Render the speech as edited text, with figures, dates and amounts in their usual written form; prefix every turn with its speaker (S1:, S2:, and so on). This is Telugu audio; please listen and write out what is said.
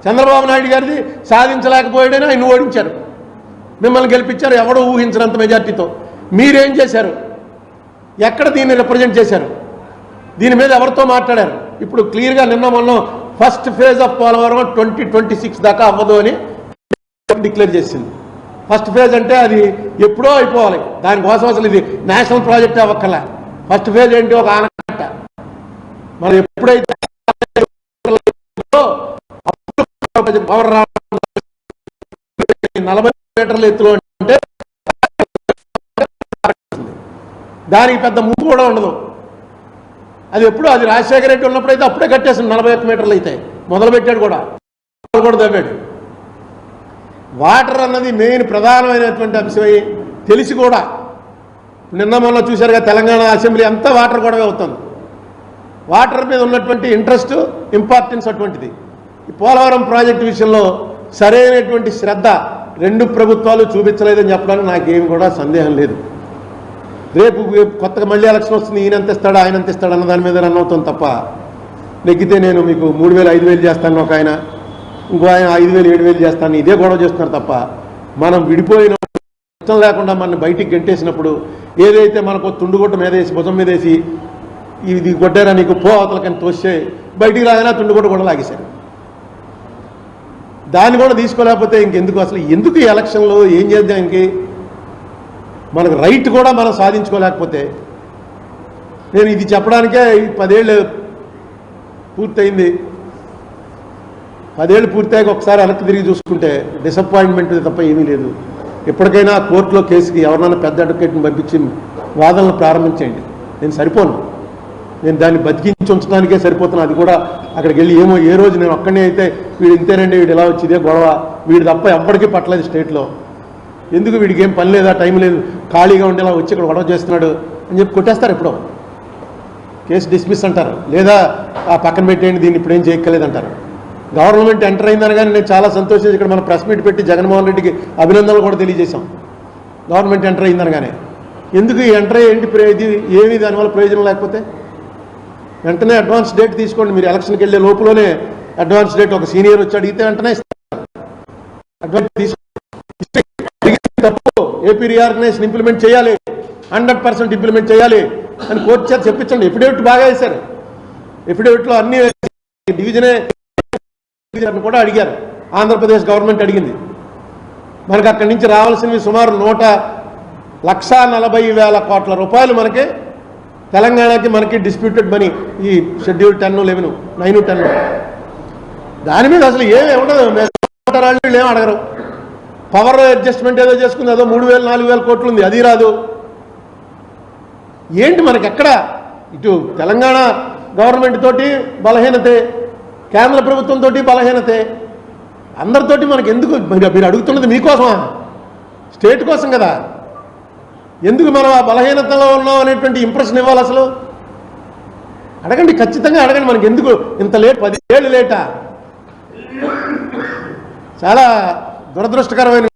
S1: చంద్రబాబు నాయుడు గారిది సాధించలేకపోయాడని ఆయన ఓడించారు, మిమ్మల్ని గెలిపించారు ఎవడో ఊహించినంత మెజార్టీతో. మీరేం చేశారు? ఎక్కడ దీన్ని రిప్రజెంట్ చేశారు? దీని మీద ఎవరితో మాట్లాడారు? ఇప్పుడు క్లియర్గా నిన్న మొన్న ఫస్ట్ ఫేజ్ ఆఫ్ పోలవరం 2026 దాకా అవ్వదు అని డిక్లేర్ చేసింది. ఫస్ట్ ఫేజ్ అంటే అది ఎప్పుడో అయిపోవాలి, దానికోసం అసలు ఇది నేషనల్ ప్రాజెక్ట్ అవ్వక్కర్లే. ఫస్ట్ ఫేజ్ ఏంటి? ఒక ఆనకట్ట. మరి ఎప్పుడైతే 40 మీటర్ల ఎత్తులో అంటే దానికి పెద్ద ముప్పు కూడా ఉండదు. అది ఎప్పుడు అది రాజశేఖర రెడ్డి ఉన్నప్పుడైతే అప్పుడే కట్టేసింది. 41 మీటర్లు అయితే మొదలుపెట్టాడు కూడా తవ్వాడు. వాటర్ అన్నది మెయిన్ ప్రధానమైనటువంటి అంశమై తెలిసి కూడా నిన్న మొన్న చూశారుగా తెలంగాణ అసెంబ్లీ అంతా వాటర్ గొడవ అవుతుంది. వాటర్ మీద ఉన్నటువంటి ఇంట్రెస్ట్, ఇంపార్టెన్స్ అటువంటిది. ఈ పోలవరం ప్రాజెక్టు విషయంలో సరైనటువంటి శ్రద్ధ రెండు ప్రభుత్వాలు చూపించలేదని చెప్పడానికి నాకేం కూడా సందేహం లేదు. రేపు కొత్తగా మళ్ళీ ఎలక్షన్ వస్తుంది, ఈయనంత ఇస్తాడు ఆయనంత ఇస్తాడు అన్న దాని మీద రన్ అవుతుంది తప్ప, నెగ్గితే నేను మీకు 3000 5000 చేస్తాను ఒక ఆయన, ఇంకో ఆయన 5000 7000 చేస్తాను, ఇదే గొడవ చేస్తున్నారు తప్ప మనం విడిపోయిన ఇష్టం లేకుండా మన బయటికి గంటేసినప్పుడు ఏదైతే మనకు తుండుగొట్ట మీద వేసి భుజం మీద వేసి ఇది కొట్టారా నీకు పో అవతలకని తోస్తే బయటికి రాగానే తుండుగొట్ట కూడా లాగేశారు. దాన్ని కూడా తీసుకోలేకపోతే ఇంకెందుకు అసలు ఎందుకు ఈ ఎలక్షన్లో ఏం చేద్దానికి? మనకు రైట్ కూడా మనం సాధించుకోలేకపోతే నేను ఇది చెప్పడానికే 10 ఏళ్ళు పూర్తయింది. 10 ఏళ్ళు పూర్తయ్యాక ఒకసారి వెనక్కి తిరిగి చూసుకుంటే డిసప్పాయింట్మెంట్ తప్ప ఏమీ లేదు. ఎప్పటికైనా కోర్టులో కేసుకి ఎవరినైనా పెద్ద అడ్వకేట్ని పంపించి వాదనలు ప్రారంభించండి. నేను సరిపోను, నేను దాన్ని బతికించి ఉంచడానికే సరిపోతున్నాను. అది కూడా అక్కడికి వెళ్ళి ఏమో ఏ రోజు నేను ఒక్కనే అయితే వీడు ఇంతేనండి, వీడు ఇలా వచ్చి ఇదే గొడవ, వీడు తప్ప ఎప్పటికీ పట్టలేదు స్టేట్లో, ఎందుకు వీడికి ఏం పని లేదా టైం లేదు ఖాళీగా ఉండేలా వచ్చి ఇక్కడ గొడవ చేస్తున్నాడు అని చెప్పి కొట్టేస్తారు. ఎప్పుడో కేసు డిస్మిస్ అంటారు, లేదా ఆ పక్కన పెట్టేయండి దీన్ని ఇప్పుడేం చేయక్కర్లేదు అంటారు. గవర్నమెంట్ ఎంటర్ అయిందని కానీ నేను చాలా సంతోషించి ఇక్కడ మన ప్రెస్ మీట్ పెట్టి జగన్మోహన్ రెడ్డికి అభినందనలు కూడా తెలియజేశాం. గవర్నమెంట్ ఎంటర్ అయిందని కానీ ఎందుకు ఈ ఎంటర్ ఏంటి ఇది ఏమి దానివల్ల ప్రయోజనం లేకపోతే వెంటనే అడ్వాన్స్ డేట్ తీసుకోండి. మీరు ఎలక్షన్కి వెళ్ళే లోపులోనే అడ్వాన్స్ డేట్ ఒక సీనియర్ వచ్చి అడిగితే వెంటనే ఇస్తారు. అడ్వాన్స్ తీసుకోండి. తప్పు ఏపీ రీఆర్గనైజేషన్ ఇంప్లిమెంట్ చేయాలి, 100% ఇంప్లిమెంట్ చేయాలి అని కోర్టు చేత చెప్పించండి. ఎఫిడేవిట్ బాగా వేశారు, ఎఫిడేవిట్లో అన్ని డివిజనే కూడా అడిగారు. ఆంధ్రప్రదేశ్ గవర్నమెంట్ అడిగింది. మనకు అక్కడి నుంచి రావాల్సినవి సుమారు 1,40,000 కోట్ల రూపాయలు మనకి తెలంగాణకి మనకి డిస్ప్యూటెడ్ మనీ ఈ షెడ్యూల్ 10, 11, 9, 10 దాని మీద అసలు ఏమీ ఉండదు. వాళ్ళు ఏం అడగరు. పవర్ అడ్జస్ట్మెంట్ ఏదో చేసుకుంది, అదో 3,000 4,000 కోట్లు ఉంది, అది రాదు. ఏంటి మనకి ఎక్కడ ఇటు తెలంగాణ గవర్నమెంట్ తోటి బలహీనతే, కేంద్ర ప్రభుత్వంతో బలహీనతే, అందరితోటి మనకి ఎందుకు? మీరు అడుగుతున్నది మీకోసమా? స్టేట్ కోసం కదా. ఎందుకు మనం ఆ బలహీనతలో ఉన్నాం అనేటువంటి ఇంప్రెషన్ ఇవ్వాలి? అసలు అడగండి, ఖచ్చితంగా అడగండి. మనకి ఎందుకు ఇంత లేట్? 10 ఏళ్ళు లేటా? చాలా దురదృష్టకరమైన